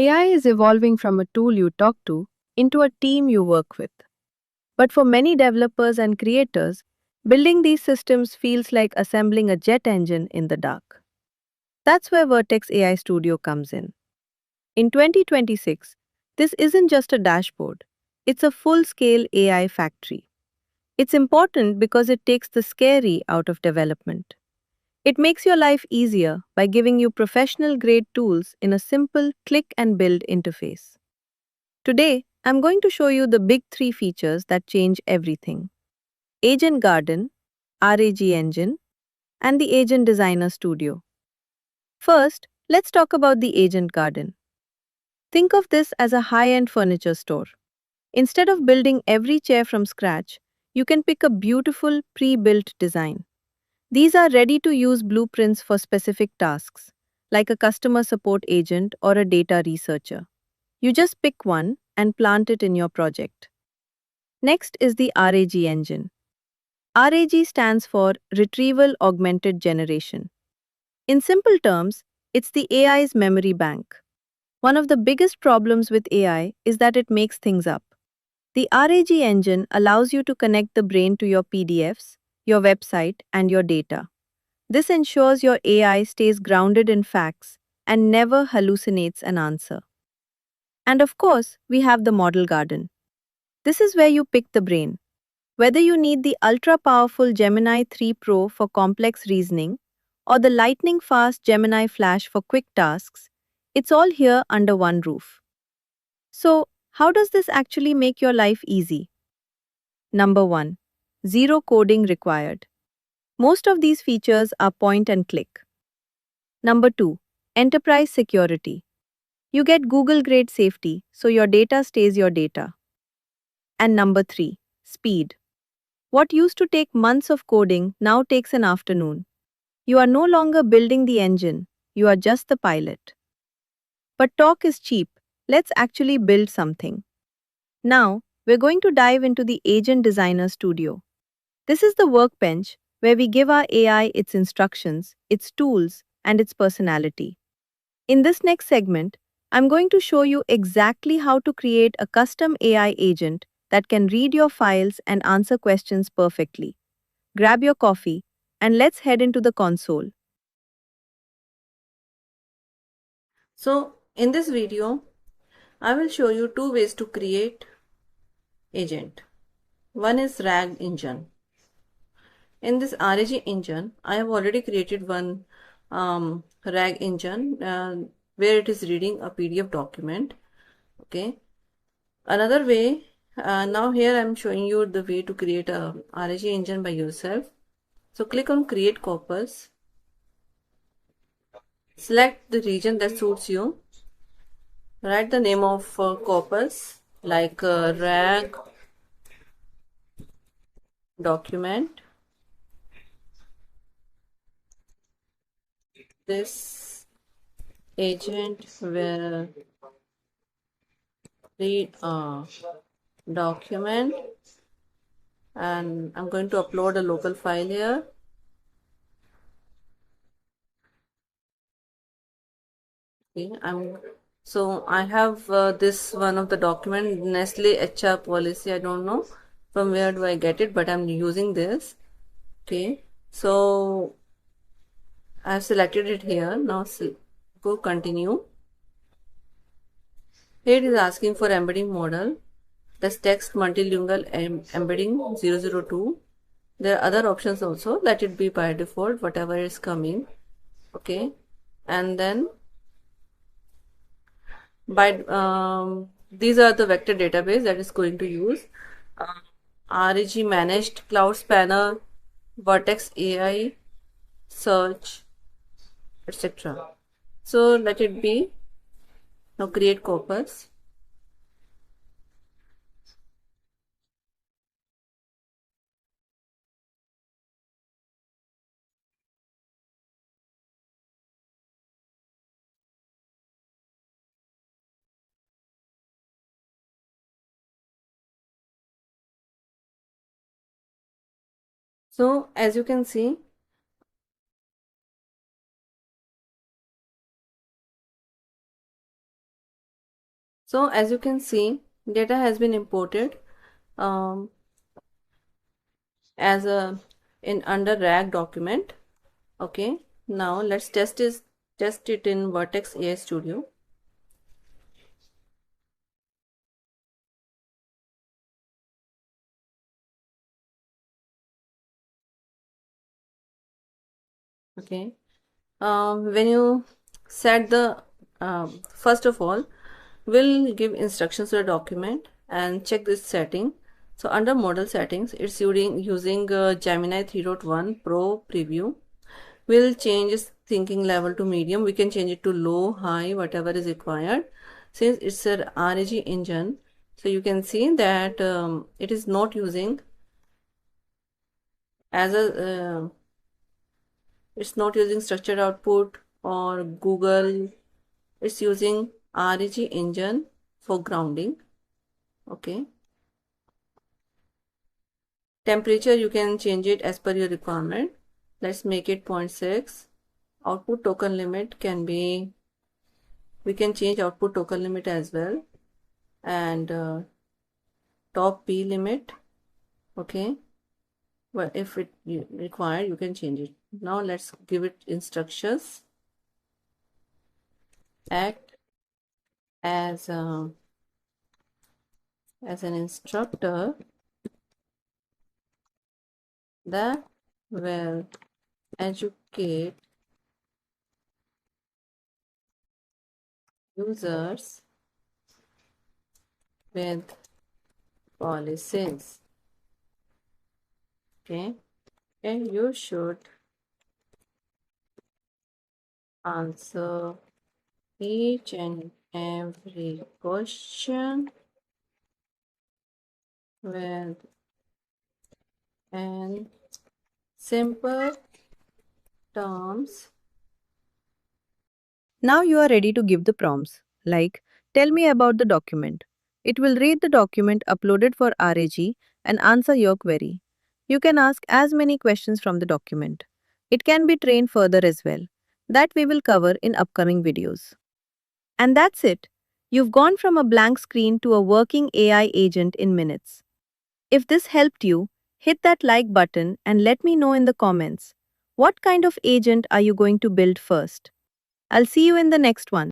AI is evolving from a tool you talk to into a team you work with. But for many developers and creators, building these systems feels like assembling a jet engine in the dark. That's where Vertex AI Studio comes in. In 2026, this isn't just a dashboard, it's a full scale AI factory. It's important because it takes the scary out of development. It makes your life easier by giving you professional grade tools in a simple click and build interface. Today, I'm going to show you the big three features that change everything: Agent Garden, RAG Engine, and the Agent Designer Studio. First, let's talk about the Agent Garden. Think of this as a high end furniture store. Instead of building every chair from scratch, you can pick a beautiful pre built design. These are ready to use blueprints for specific tasks, like a customer support agent or a data researcher. You just pick one and plant it in your project. Next is the RAG engine. RAG stands for Retrieval Augmented Generation. In simple terms, it's the AI's memory bank. One of the biggest problems with AI is that it makes things up. The RAG engine allows you to connect the brain to your PDFs, your website, and your data. This ensures your AI stays grounded in facts and never hallucinates an answer. And of course, we have the model garden. This is where you pick the brain. Whether you need the ultra powerful Gemini 3 Pro for complex reasoning or the lightning fast Gemini Flash for quick tasks, it's all here under one roof. So, how does this actually make your life easy? Number 1. Zero coding required. Most of these features are point and click. Number 2. Enterprise security. You get Google grade safety, so your data stays your data. And number 3. Speed. What used to take months of coding now takes an afternoon. You are no longer building the engine, you are just the pilot. But talk is cheap. Let's actually build something. Now, we're going to dive into the Agent Designer Studio. This is the workbench where we give our AI its instructions, its tools, and its personality. In this next segment, I'm going to show you exactly how to create a custom AI agent that can read your files and answer questions perfectly. Grab your coffee and let's head into the console. So in this video, I will show you two ways to create agent. One is RAG engine. In this RAG engine, I have already created one RAG engine where it is reading a PDF document. Okay. Another way, now here I am showing you the way to create a RAG engine by yourself. So click on create corpus. Select the region that suits you. Write the name of corpus like RAG document. This agent will read a document, and I'm going to upload a local file here. Okay, so I have this one of the document, Nestle HR policy. I don't know from where do I get it, but I'm using this. Okay, so I've selected it here. Now go continue. Here it is asking for embedding model. That's text multilingual embedding 002. There are other options also. Let it be by default, whatever is coming. Okay, and then by these are the vector database that is going to use RAG managed cloud spanner, Vertex AI, search, etc. So let it be. Now create corpus. So as you can see, So as you can see, data has been imported um, as a in under rag document. Okay, now let's test it in Vertex AI Studio. Okay, when you set the first of all, we'll give instructions to the document and check this setting. So under model settings, it's using Gemini 3.1 Pro preview. We'll change its thinking level to medium. We can change it to low, high, whatever is required. Since it's a RAG engine, so you can see that it is not using as a it's not using structured output or Google. It's using RAG engine for grounding. Okay. Temperature you can change it as per your requirement. Let's make it 0.6. Output token limit can be, we can change output token limit as well, and top P limit. Okay, but if it required, you can change it. Now let's give it instructions. Act as an instructor that will educate users with policies. Okay, and you should answer each and every question with an simple terms. Now you are ready to give the prompts, like, tell me about the document. It will read the document uploaded for RAG and answer your query. You can ask as many questions from the document. It can be trained further as well. That we will cover in upcoming videos. And that's it. You've gone from a blank screen to a working AI agent in minutes. If this helped you, hit that like button and let me know in the comments. What kind of agent are you going to build first? I'll see you in the next one.